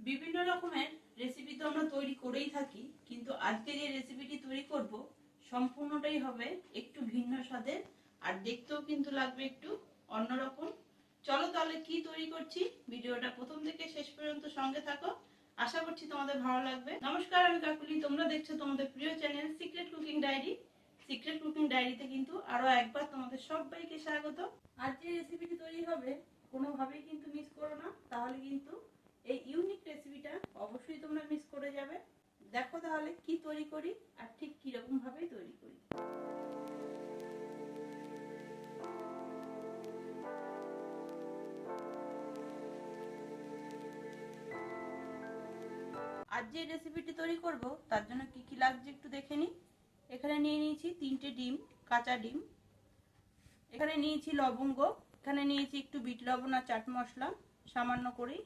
বিভিন্ন রকমের রেসিপি তো আমরা তৈরি করেই থাকি, কিন্তু আজকে যে রেসিপিটি তৈরি করব সম্পূর্ণটাই হবে একটু ভিন্ন স্বাদের, আর দেখতেও কিন্তু লাগবে একটু অন্যরকম। চলো তাহলে কি তৈরি করছি, ভিডিওটা প্রথম থেকে শেষ পর্যন্ত সঙ্গে থাকো, আশা করছি তোমাদের ভালো লাগবে। নমস্কার, আমি কাকুলি, তোমরা দেখছো তোমাদের প্রিয় channel secret cooking diary. Secret cooking ডায়েরিতে কিন্তু আরো একবার তোমাদের সবাইকে স্বাগত। আজ যে রেসিপিটি তৈরি হবে কোনোভাবেই কিন্তু মিস করো না, তাহলে কিন্তু এই ইউনিক রেসিপিটা অবশ্যই তোমরা মিস করে যাবে। দেখো তাহলে কি তৈরি করি আর ঠিক কিরকম ভাবেই তৈরি করি। আজ যে রেসিপিটি তৈরি করব তার জন্য কি কি লাগছে একটু দেখে নিই। এখানে নিয়ে নিয়েছি 3টে ডিম, কাঁচা ডিম। এখানে নিয়েছি লবঙ্গ, এখানে নিয়েছি একটু বিট লবণ আর চাট মশলা সামান্য করেই।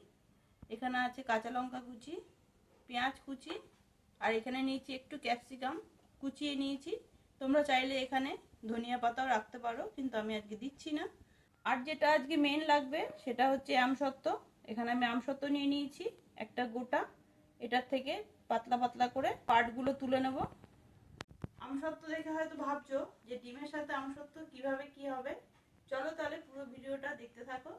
এখানে আছে কাঁচা লঙ্কা কুচি, পেঁয়াজ কুচি, আর এখানে নিয়েছি একটু ক্যাপসিকাম কুচিয়ে নিয়েছি। তোমরা চাইলে এখানে ধনিয়া পাতাও রাখতে পারো, কিন্তু আমি আজকে দিচ্ছি না। আর যেটা আজকে মেন লাগবে সেটা হচ্ছে আমসত্ত্ব। এখানে আমি আমসত্ত্ব নিয়ে নিয়েছি একটা গোটা, এটার থেকে পাতলা পাতলা করে পার্টগুলো তুলে নেব। আমসত্ত্ব দেখে হয়তো ভাবছো যে ডিমের সাথে আমসত্ত্ব কিভাবে কি হবে, চলো তাহলে পুরো ভিডিওটা দেখতে থাকো।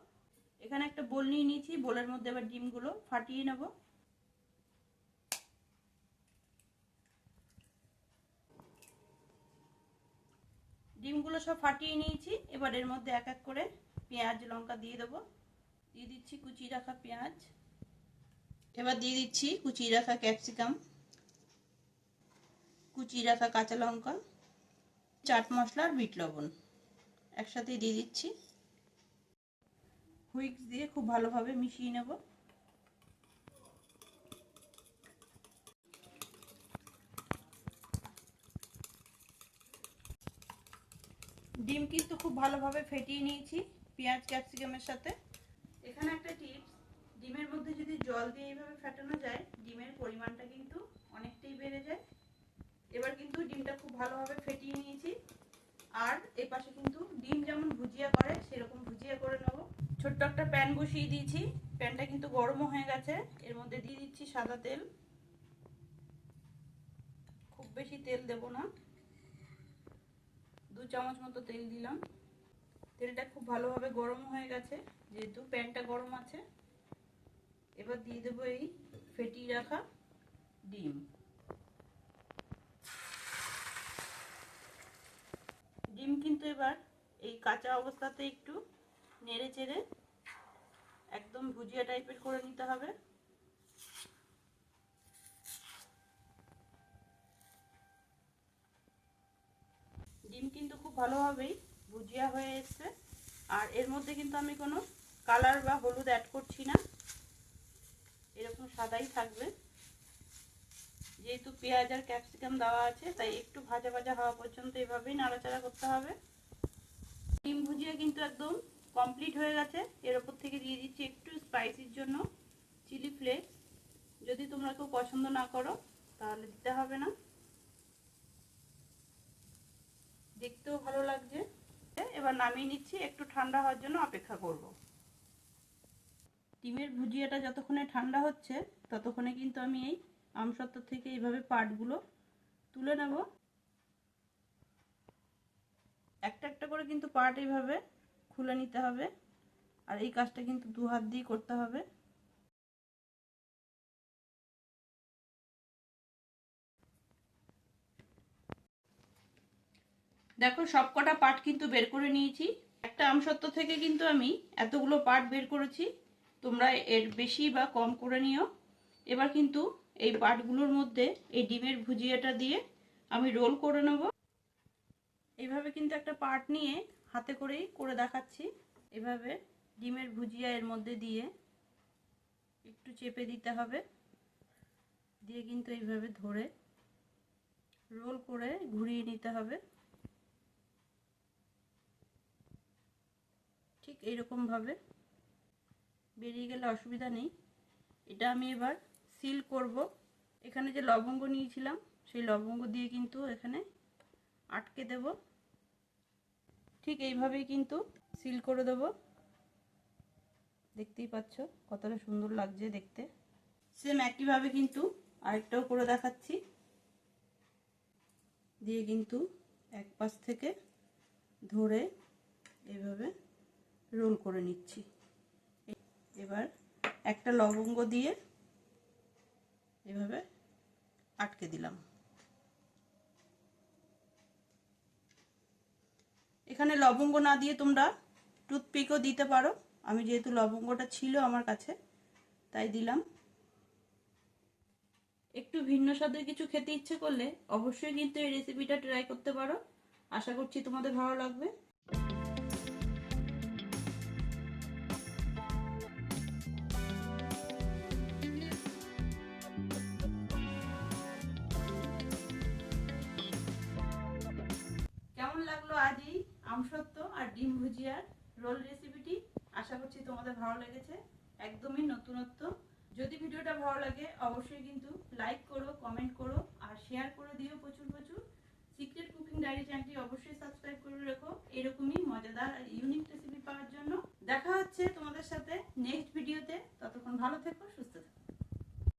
এখানে একটা বোল নিয়ে নিয়েছি, বোলের মধ্যে এবার ডিমগুলো ফাটিয়ে নেব। ডিমগুলো সব ফাটিয়ে নিয়েছি, এবার এর মধ্যে এক এক করে পেঁয়াজ লঙ্কা দিয়ে দেবো। দিয়ে দিচ্ছি কুচিয়ে রাখা পেঁয়াজ, এবার দিয়ে দিচ্ছি কুচিয়ে রাখা ক্যাপসিকাম, কুচিয়ে রাখা কাঁচা লঙ্কা, চাট মশলা আর বিট লবণ একসাথে দিয়ে দিচ্ছি। হুইস্ক দিয়ে খুব ভালোভাবে মিশিয়ে নেব। ডিম কিন্তু খুব ভালোভাবে ফেটিয়ে নিয়েছি পেঁয়াজ ক্যাপসিকামের সাথে। এখানে একটা টিপস, ডিমের মধ্যে যদি জল দিয়ে এইভাবে ফেটানো যায় ডিমের পরিমাণটা কিন্তু অনেকটাই বেড়ে যায়। এবার কিন্তু ডিমটা খুব ভালোভাবে ফেটিয়ে নিয়েছি, আর এই পাশে কিন্তু ডিম যেমন ভুজিয়া করে সেরকম ভুজিয়া করে নেব। ছোট্ট একটা প্যান বসিয়ে দিয়েছি, প্যানটা কিন্তু গরমও হয়ে গেছে। এর মধ্যে দিয়ে দিচ্ছি সাদা তেল, খুব বেশি তেল দেব না, 2 চামচ মতো তেল দিলাম। তেলটা খুব ভালোভাবে গরম হয়ে গেছে, যেহেতু প্যানটা গরম আছে। এবার দিয়ে দেবো এই ফেটিয়ে রাখা ডিম। ডিম কিন্তু এবার এই কাঁচা অবস্থাতে একটু নেড়ে চেড়ে একদম ভুজিয়া টাইপের করে নিতে হবে। ডিম কিন্তু খুব ভালোভাবেই ভুজিয়া হয়ে এসছে, আর এর মধ্যে কিন্তু আমি কোনো কালার বা হলুদ অ্যাড করছি না, এরকম সাদাই থাকবে। যেহেতু পেঁয়াজ আর ক্যাপসিকাম দেওয়া আছে তাই একটু ভাজা ভাজা হওয়া পর্যন্ত এভাবেই নাড়াচাড়া করতে হবে। ডিম ভুজিয়া কিন্তু একদম কমপ্লিট হয়ে গেছে। এর উপর থেকে দিয়ে দিচ্ছি একটু স্পাইসির জন্য চিলি ফ্লেক্স। যদি তোমরা কেউ পছন্দ না করো তাহলে দিতে হবে না, দেখতেও ভালো লাগছে। এবার নামিয়ে নিচ্ছি, একটু ঠান্ডা হওয়ার জন্য অপেক্ষা করব। ডিমের ভুজিয়াটা যতক্ষণে ঠান্ডা হচ্ছে ততক্ষণে কিন্তু আমি এই আমসত্ত্ব থেকে এইভাবে পার্টগুলো তুলে নেব। একটা একটা করে কিন্তু পার্ট এইভাবে খুলে নিতে হবে, আর এই কাজটা কিন্তু 2 হাত দিয়ে করতে হবে। দেখো সবকটা পার্ট কিন্তু বের করে নিয়েছি। একটা আমসত্ত্ব থেকে কিন্তু আমি এতগুলো পার্ট বের করেছি, তোমরা এর বেশি বা কম করে নিও। এবার কিন্তু এই পার্টগুলোর মধ্যে এই ডিমের ভুজিয়াটা দিয়ে আমি রোল করে নেব। এইভাবে কিন্তু একটা পার্ট নিয়ে হাতে করেই করে দেখাচ্ছি। এভাবে ডিমের ভুজিয়া এর মধ্যে দিয়ে একটু চেপে দিতে হবে, দিয়ে কিন্তু এইভাবে ধরে রোল করে ঘুরিয়ে নিতে হবে। ঠিক এইরকম ভাবে বেরিয়ে গেলে অসুবিধা নেই। এটা আমি এবার সিল করব। এখানে যে লবঙ্গ নিয়েছিলাম সেই লবঙ্গ দিয়ে কিন্তু এখানে আটকে দেব। ঠিক এইভাবেই কিন্তু সিল করে দেব। দেখতেই পাচ্ছ কতটা সুন্দর লাগছে দেখতে। সেম একইভাবে কিন্তু আরেকটাও করে দেখাচ্ছি। দিয়ে কিন্তু এক পাশ থেকে ধরে এভাবে রোল করে নিচ্ছি। এবার একটা লবঙ্গ দিয়ে এভাবে আটকে দিলাম। এখানে লবঙ্গ না দিয়ে তোমরা টুথপিকও দিতে পারো, আমি যেহেতু লবঙ্গটা ছিল আমার কাছে তাই দিলাম। একটু ভিন্ন স্বাদের কিছু খেতে ইচ্ছে করলে অবশ্যই কিন্তু এই রেসিপিটা ট্রাই করতে পারো। আশা করছি তোমাদের ভালো লাগবে। কেমন লাগলো আজ এই আমসত্ত্ব আর ডিম ভুজিয়ার রোল রেসিপিটি? আশা করছি তোমাদের ভালো লেগেছে। একদমই নতুনত্ব। যদি ভিডিওটা ভালো লাগে অবশ্যই কিন্তু লাইক করো, কমেন্ট করো আর শেয়ার করে দিও প্রচুর প্রচুর। সিক্রেট কুকিং ডায়েরি চ্যানেলটি অবশ্যই সাবস্ক্রাইব করে রেখো এরকমই মজাদার আর ইউনিক রেসিপি পাওয়ার জন্য। দেখা হচ্ছে তোমাদের সাথে নেক্সট ভিডিওতে। ততক্ষণ ভালো থেকো, সুস্থ থেকো।